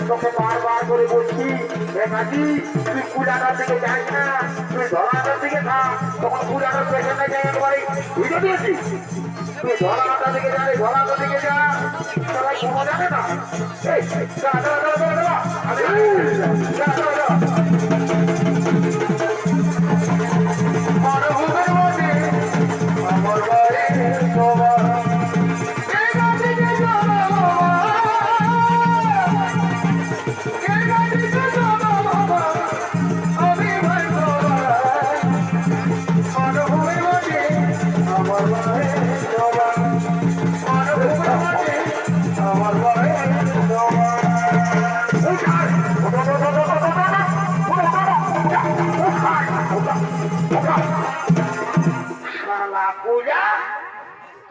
তোকে বারবার করে বলছি তুই কুড়ানোর দিকে যাস না, তুই ধরানোর দিকে থাক। তখন কুড়ানোর পেছনে যাই একবারে বুঝে দিয়েছি। তুই ধরানোর দিকে যা, ধরানোর দিকে যা, সবাই ঘুমো যাবে না।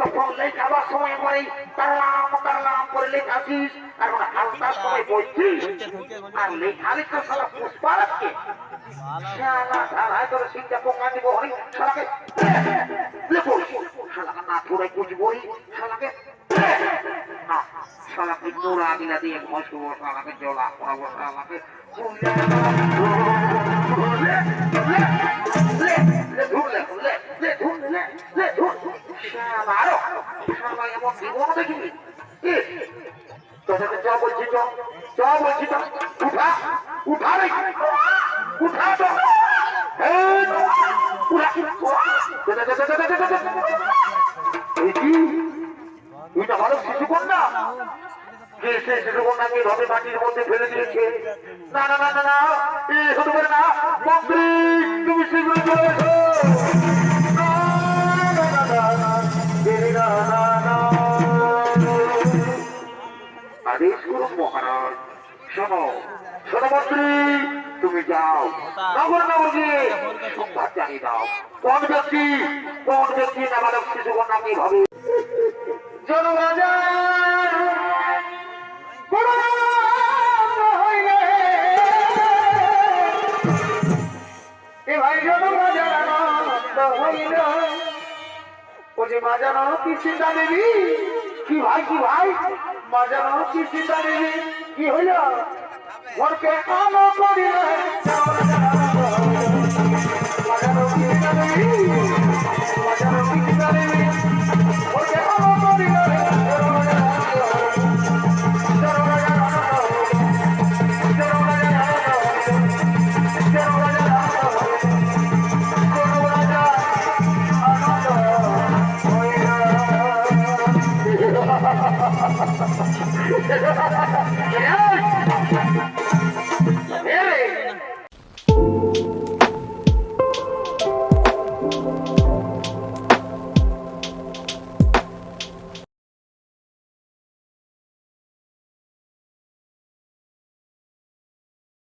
তখন লেখাবার সময় পরে তারলাম করে লেখাছিস, এখন হালকার সময় বলছিস। আর লেখালেখা সারা পুষ্পা রাখছে তোর শিক্ষা পোকা দিব হই সালাকে সালাকে না থোড়ে কুচবই সালাকে সালাকে নোরা দিলা দিয়ে ঘষব, সালাকে জলা করাবো, সালাকে ভালো শিশুকন্যা শিশুকন্যাকে ধরে মাটির মধ্যে ফেলে দিয়েছে। না না না না না, হতে পারে না। মন্ত্রী তুমি শীঘ্র চলে এসো। আদেশ করুন মহারাজ। শোনো শোনো মন্ত্রী, তুমি যাও নগর নগরকে সংবাদ জানিয়ে দাও কোন ব্যক্তি নাবালক শিশুকন্যাকে ভাবে জনরাজা মাজানো কি চিন্তা নেবি? কি ভাই মাজানো কি চিন্তা নেবি? কি হইল ঘরকে কালো করিলে মাজানো কি চিন্তা নেবি? মাজানো কি চিন্তা নেবি? ঘরকে কালো করিলে এই!